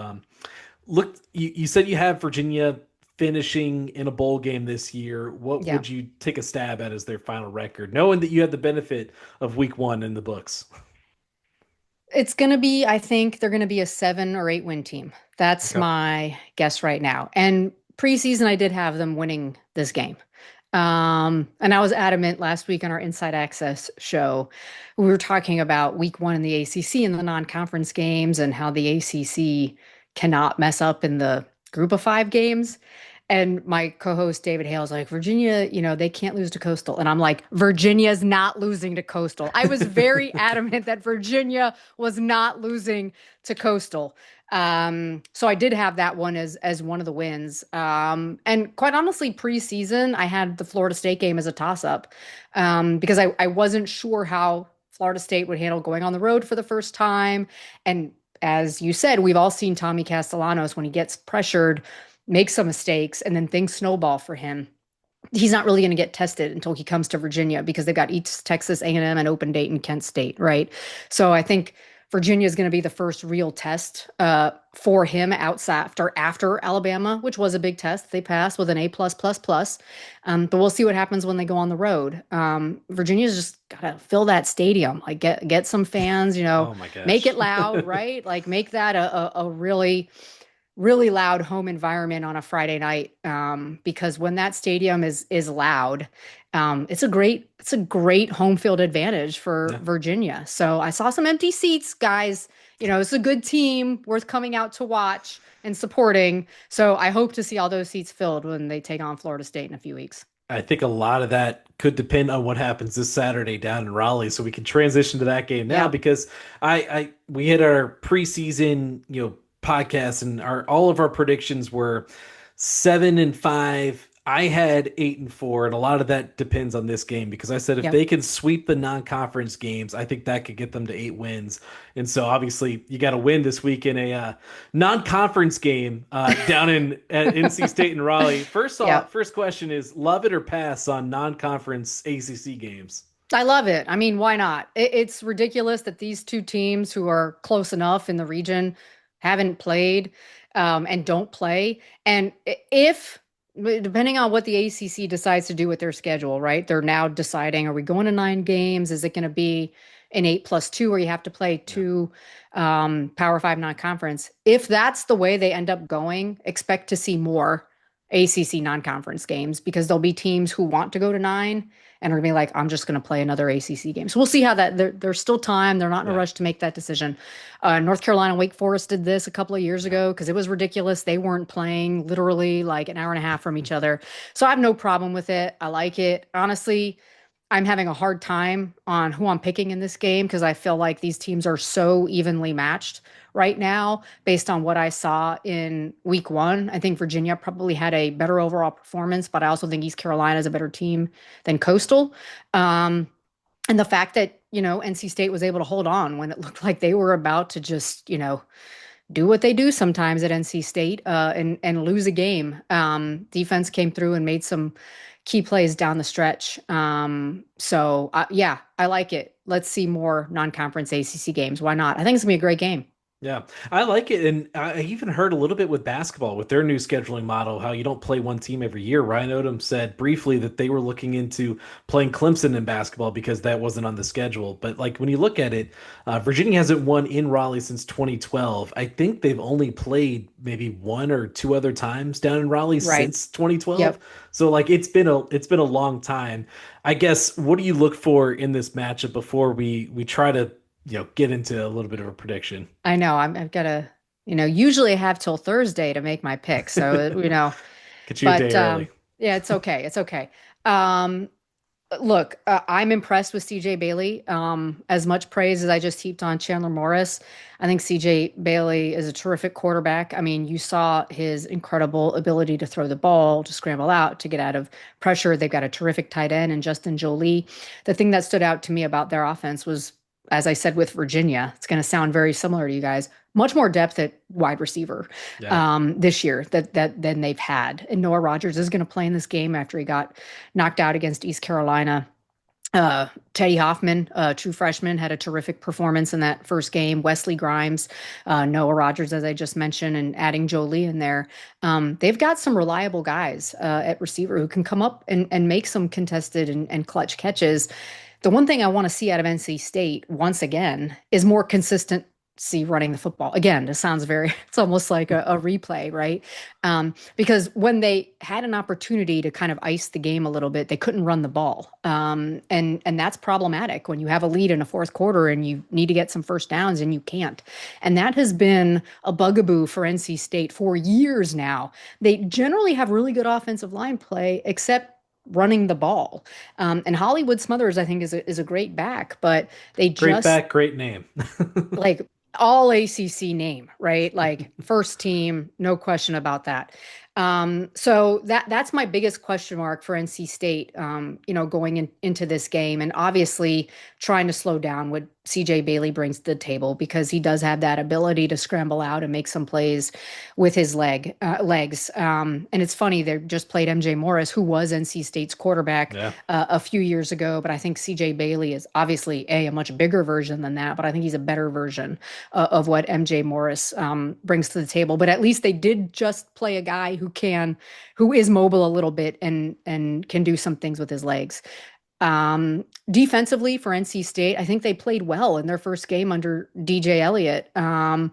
You said you have Virginia finishing in a bowl game this year. What yeah. would you take a stab at as their final record, knowing that you had the benefit of week one in the books? It's going to be, I think they're going to be a 7 or 8 win team. That's Okay. my guess right now. And preseason, I did have them winning this game. And I was adamant last week on our Inside Access show. We were talking about week one in the ACC and the non-conference games and how the ACC cannot mess up in the group of five games. And my co-host David Hale's like, Virginia, they can't lose to Coastal. And I'm like, Virginia's not losing to Coastal. I was very adamant that Virginia was not losing to Coastal. So I did have that one as one of the wins. And quite honestly, preseason, I had the Florida State game as a toss-up because I wasn't sure how Florida State would handle going on the road for the first time. And as you said, we've all seen Tommy Castellanos when he gets pressured make some mistakes, and then things snowball for him. He's not really going to get tested until he comes to Virginia because they've got East Texas A&M and Open Date and Kent State, right? So I think Virginia is going to be the first real test for him outside after Alabama, which was a big test. They passed with an A++++. But we'll see what happens when they go on the road. Virginia's just got to fill that stadium, like get some fans, Oh my make gosh. it loud, right? Like make that a really loud home environment on a Friday night because when that stadium is loud, it's a great home field advantage for Yeah. Virginia. So I saw some empty seats, guys. It's a good team worth coming out to watch and supporting. So I hope to see all those seats filled when they take on Florida State in a few weeks. I think a lot of that could depend on what happens this Saturday down in Raleigh. So we can transition to that game now Yep. because we hit our preseason, podcast and all of our predictions were 7-5. I had 8-4, and a lot of that depends on this game because I said if Yep. they can sweep the non-conference games, I think that could get them to 8 wins. And so obviously you got to win this week in a non-conference game down in at NC State and Raleigh. First off, Yep. first question is love it or pass on non-conference ACC games? I love it. I mean, why not? It's ridiculous that these two teams who are close enough in the region haven't played and don't play. And if, depending on what the ACC decides to do with their schedule, right? They're now deciding, are we going to 9 games? Is it going to be an 8+2 where you have to play Yeah. two Power Five non-conference? If that's the way they end up going, expect to see more ACC non-conference games because there'll be teams who want to go to 9 and are gonna be like, I'm just gonna play another ACC game. So we'll see how that. There's still time. They're not in a Yeah. rush to make that decision. North Carolina, Wake Forest did this a couple of years Yeah. ago because it was ridiculous. They weren't playing literally like an hour and a half from each other. So I have no problem with it. I like it. Honestly, I'm having a hard time on who I'm picking in this game because I feel like these teams are so evenly matched right now based on what I saw in week one. I think Virginia probably had a better overall performance, but I also think East Carolina is a better team than Coastal. Um, and the fact that, NC State was able to hold on when it looked like they were about to just, do what they do sometimes at NC State and lose a game. Defense came through and made some key plays down the stretch. Yeah, I like it. Let's see more non-conference ACC games. Why not? I think it's gonna be a great game. Yeah, I like it. And I even heard a little bit with basketball with their new scheduling model, how you don't play one team every year. Ryan Odom said briefly that they were looking into playing Clemson in basketball because that wasn't on the schedule. But like when you look at it, Virginia hasn't won in Raleigh since 2012. I think they've only played maybe one or two other times down in Raleigh Right. since 2012. Yep. So like it's been a long time. I guess what do you look for in this matchup before we try to get into a little bit of a prediction? I know. I've got to, usually I have till Thursday to make my pick. So, Get you a but day early. yeah, it's okay. It's okay. Um, Look, I'm impressed with CJ Bailey. As much praise as I just heaped on Chandler Morris, I think CJ Bailey is a terrific quarterback. I mean, you saw his incredible ability to throw the ball, to scramble out, to get out of pressure. They've got a terrific tight end and Justin Jolie. The thing that stood out to me about their offense was, as I said with Virginia, it's going to sound very similar to you guys. Much more depth at wide receiver Yeah. this year that than they've had. And Noah Rogers is going to play in this game after he got knocked out against East Carolina. Teddy Hoffman, true freshman, had a terrific performance in that first game. Wesley Grimes, Noah Rogers, as I just mentioned, and adding Jolie in there. They've got some reliable guys at receiver who can come up and make some contested and clutch catches. The one thing I want to see out of NC State once again is more consistency running the football. Again, this sounds very, it's almost like a replay, right? Because when they had an opportunity to kind of ice the game a little bit, they couldn't run the ball. And that's problematic when you have a lead in a fourth quarter and you need to get some first downs and you can't. And that has been a bugaboo for NC State for years now. They generally have really good offensive line play, except running the ball. And Hollywood Smothers, I think, is a great back, but they Great just back, great name. like all ACC name, right? Like first team, no question about that. So that's my biggest question mark for NC State, going into this game, and obviously trying to slow down what CJ Bailey brings to the table, because he does have that ability to scramble out and make some plays with his legs. And it's funny, they just played MJ Morris, who was NC State's quarterback Yeah. a few years ago, but I think CJ Bailey is obviously a much bigger version than that, but I think he's a better version of what MJ Morris brings to the table. But at least they did just play a guy who is mobile a little bit and can do some things with his legs. Defensively for NC State, I think they played well in their first game under DJ Elliott. Brandon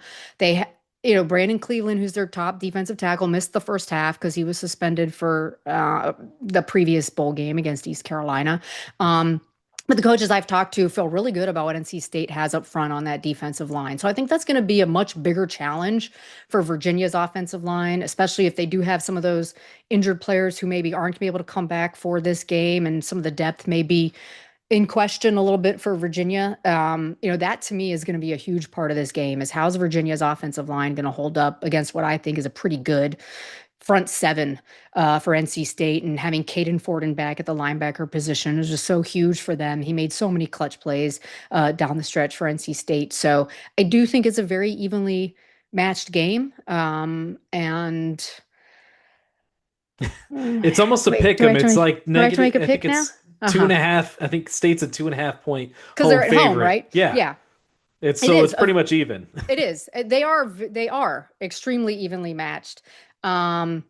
Cleveland, who's their top defensive tackle, missed the first half because he was suspended for the previous bowl game against East Carolina. But the coaches I've talked to feel really good about what NC State has up front on that defensive line. So I think that's going to be a much bigger challenge for Virginia's offensive line, especially if they do have some of those injured players who maybe aren't going to be able to come back for this game, and some of the depth may be in question a little bit for Virginia. That to me is going to be a huge part of this game, is how's Virginia's offensive line going to hold up against what I think is a pretty good front seven for NC State, and having Caden Forden back at the linebacker position is just so huge for them. He made so many clutch plays down the stretch for NC State. So I do think it's a very evenly matched game. And It's almost a wait, pick do I 'em. have to It's make, like do I have to make negative. a I pick think now? it's two and a half. I think State's a 2.5 point Because home they're at home, favorite. right? Yeah. Yeah, It's it so it's is. pretty much even. It is. They are extremely evenly matched. Um,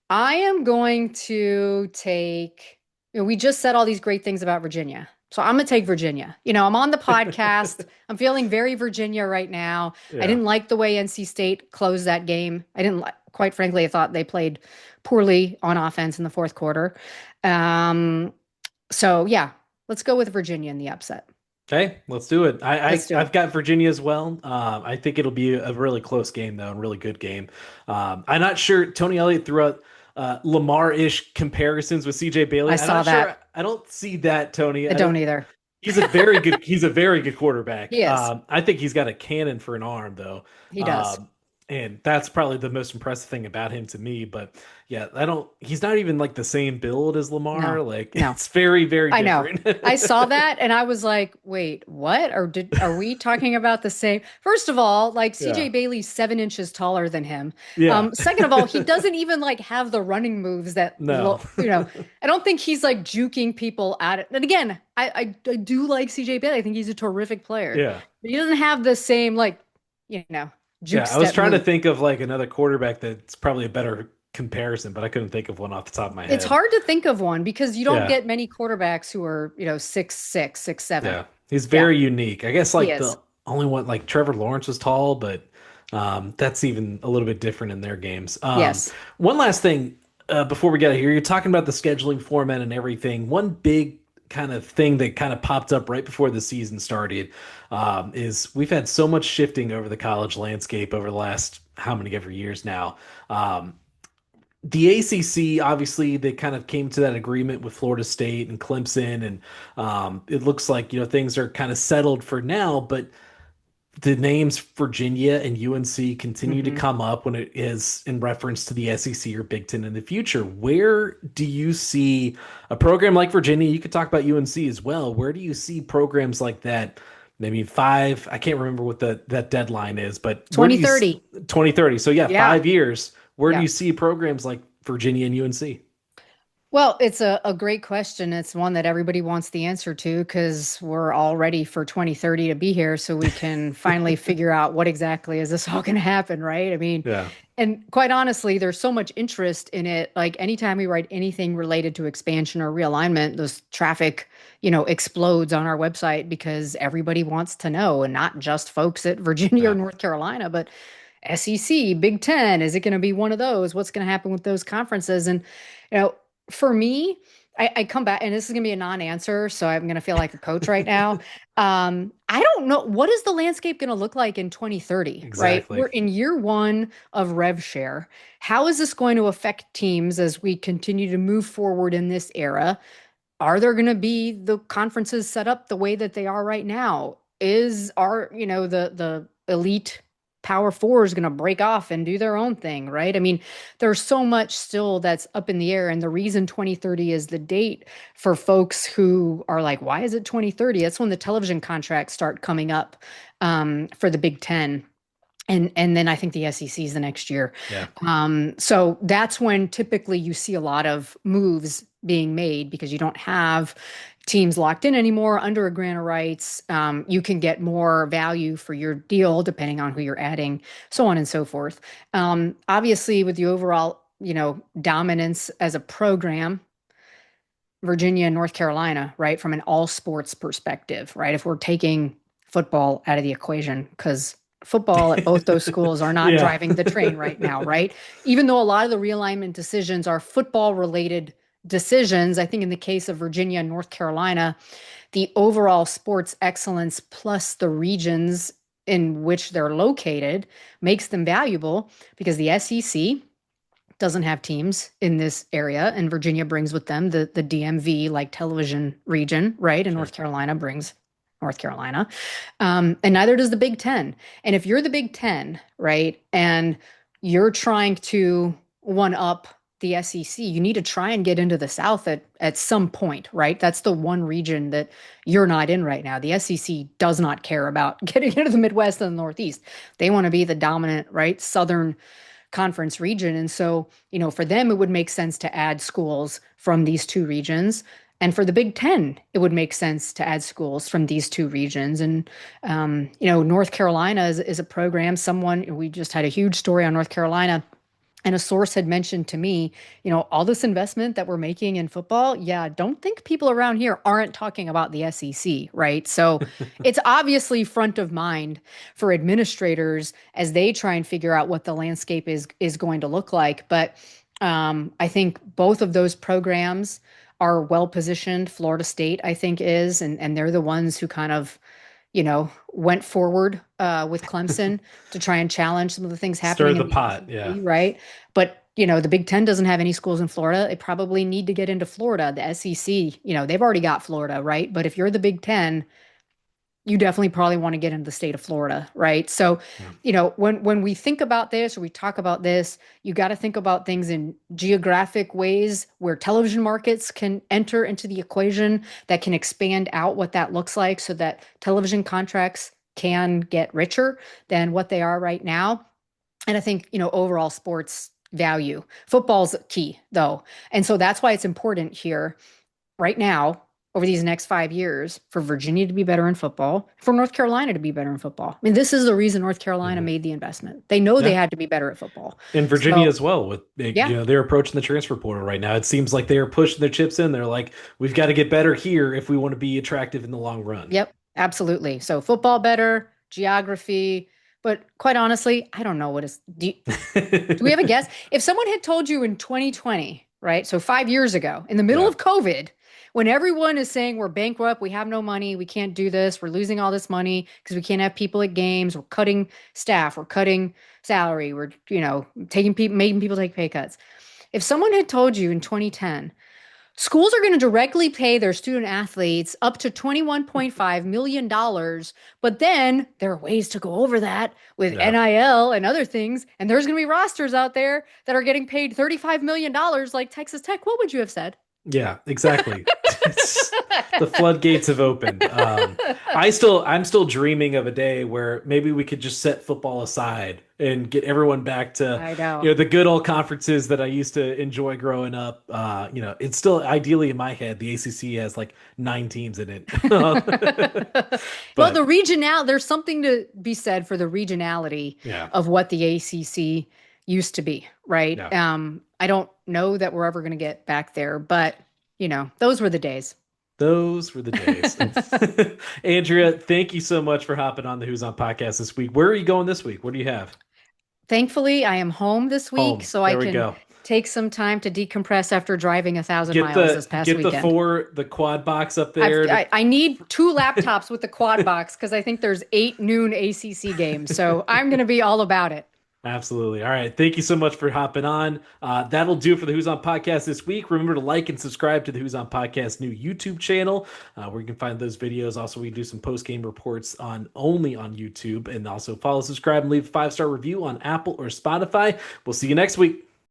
I am going to take, we just said all these great things about Virginia. So I'm going to take Virginia. I'm on the podcast. I'm feeling very Virginia right now. I Yeah. didn't like the way NC State closed that game. I didn't like, quite frankly, I thought they played poorly on offense in the fourth quarter. Um, so yeah, let's go with Virginia in the upset. Okay, let's do it. Let's do I've it. got Virginia as well. I think it'll be a really close game though, and really good game. I'm not sure Tony Elliott threw out Lamar-ish comparisons with CJ Bailey. I I'm saw not sure. that. I don't see that, Tony. I don't either. He's a very good quarterback. He is. I think he's got a cannon for an arm though. He does. Um, and that's probably the most impressive thing about him to me. But yeah, he's not even like the same build as Lamar. No, Like no. it's very, very I know. different. I saw that and I was like, wait, what? Are we talking about the same? First of all, like Yeah. CJ Bailey's 7 inches taller than him. Yeah. Second of all, he doesn't even like have the running moves that No. I don't think he's like juking people at it. And again, I do like CJ Bailey. I think he's a terrific player. Yeah. But he doesn't have the same juke Yeah, I was step trying to move. think of like another quarterback that's probably a better comparison, but I couldn't think of one off the top of my It's head. hard to think of one because you don't Yeah, get many quarterbacks who are, 6'6", 6'7". yeah. He's Yeah, very unique. I guess he like is. the only one like Trevor Lawrence was tall, but that's even a little bit different in their games. Yes. One last thing before we get out of here, you're talking about the scheduling format and everything. One big kind of thing that kind of popped up right before the season started is we've had so much shifting over the college landscape over the last how many ever years now. The ACC, obviously, they kind of came to that agreement with Florida State and Clemson, and it looks like things are kind of settled for now. But the names Virginia and UNC continue to Hmm. come up when it is in reference to the SEC or Big Ten in the future. Where do you see a program like Virginia? You could talk about UNC as well. Where do you see programs like that? Maybe five. I can't remember what that deadline is, but where do you 2030. 2030? So yeah, Yeah. 5 years. Where do Yeah. you see programs like Virginia and UNC? Well, it's a great question. It's one that everybody wants the answer to because we're all ready for 2030 to be here so we can finally figure out what exactly is this all going to happen, right? I mean, Yeah. and quite honestly, there's so much interest in it. Like anytime we write anything related to expansion or realignment, this traffic, explodes on our website because everybody wants to know, and not just folks at Virginia or Yeah. North Carolina, but SEC, Big Ten. Is it going to be one of those? What's going to happen with those conferences? And, you know, for me, I come back, and this is going to be a non-answer, so I'm going to feel like a coach right now. I don't know, what is the landscape going to look like in 2030, right? Exactly. We're in year one of rev share. How is this going to affect teams as we continue to move forward in this era? Are there going to be the conferences set up the way that they are right now? The elite power four is going to break off and do their own thing, right? I mean, there's so much still that's up in the air. And the reason 2030 is the date for folks who are like, why is it 2030? That's when the television contracts start coming up for the Big Ten. And then I think the SEC is the next year. Yeah. So that's when typically you see a lot of moves being made because you don't have teams locked in anymore under a grant of rights. You can get more value for your deal depending on who you're adding, so on and so forth. Obviously, with the overall, dominance as a program, Virginia and North Carolina, right, from an all sports perspective, right? If we're taking football out of the equation, because football at both those schools are not Yeah. driving the train right now, right? Even though a lot of the realignment decisions are football related decisions, I think in the case of Virginia and North Carolina, the overall sports excellence plus the regions in which they're located makes them valuable because the SEC doesn't have teams in this area, and Virginia brings with them the DMV like television region, right? And Sure. North Carolina brings North Carolina, and neither does the Big Ten. And if you're the Big Ten, right, and you're trying to one up the SEC, you need to try and get into the South at some point, right? That's the one region that you're not in right now. The SEC does not care about getting into the Midwest and the Northeast. They want to be the dominant, right, Southern conference region. And so, for them, it would make sense to add schools from these two regions. And for the Big Ten, it would make sense to add schools from these two regions. And, North Carolina is a program. We just had a huge story on North Carolina. And a source had mentioned to me, all this investment that we're making in football. Yeah, don't think people around here aren't talking about the SEC, right? So it's obviously front of mind for administrators as they try and figure out what the landscape is going to look like. But I think both of those programs are well positioned. Florida State, I think, is, and they're the ones who kind of went forward with Clemson to try and challenge some of the things Stir happening the in the pot. Yeah. ACC, right? But, the Big Ten doesn't have any schools in Florida. They probably need to get into Florida. The SEC, they've already got Florida, right? But if you're the Big Ten, you definitely probably want to get into the state of Florida, right? So, Yeah. when we think about this or we talk about this, you got to think about things in geographic ways where television markets can enter into the equation that can expand out what that looks like so that television contracts can get richer than what they are right now. And I think, overall sports value. Football's key though. And so that's why it's important here right now over these next 5 years for Virginia to be better in football, for North Carolina to be better in football. I mean, this is the reason North Carolina Mhm. made the investment. They know they Yeah. had to be better at football. In Virginia So, as well, with yeah, they're approaching the transfer portal right now. It seems like they're pushing their chips in. They're like, we've got to get better here if we want to be attractive in the long run. yep, absolutely. So, football better, geography. But quite honestly, I don't know what is. Do we have a guess? If someone had told you in 2020, right? So 5 years ago, in the middle Yeah. of COVID, when everyone is saying we're bankrupt, we have no money, we can't do this, we're losing all this money because we can't have people at games, we're cutting staff, we're cutting salary, we're, taking people, making people take pay cuts. If someone had told you in 2010, schools are going to directly pay their student athletes up to $21.5 million, but then there are ways to go over that with Yeah. NIL and other things. And there's going to be rosters out there that are getting paid $35 million like Texas Tech. What would you have said? Yeah, exactly. It's the floodgates have opened. I'm still dreaming of a day where maybe we could just set football aside and get everyone back to, I know. the good old conferences that I used to enjoy growing up. It's still ideally in my head, the ACC has like 9 teams in it. Well, But there's something to be said for the regionality yeah, of what the ACC used to be, right? yeah. I don't know that we're ever going to get back there, but those were the days. Those were the days. Andrea, thank you so much for hopping on the Who's On podcast this week. Where are you going this week? What do you have? Thankfully, I am home this week, Home. so I There we can go. take some time to decompress after driving 1,000 miles Get this past get weekend. the quad box up there. I need 2 laptops with the quad box because I think there's 8 noon ACC games. So I'm going to be all about it. Absolutely. All right. Thank you so much for hopping on. That'll do it for the Who's On podcast this week. Remember to like and subscribe to the Who's On podcast new YouTube channel, where you can find those videos. Also, we do some post game reports only on YouTube, and also follow, subscribe, and leave a 5-star review on Apple or Spotify. We'll see you next week.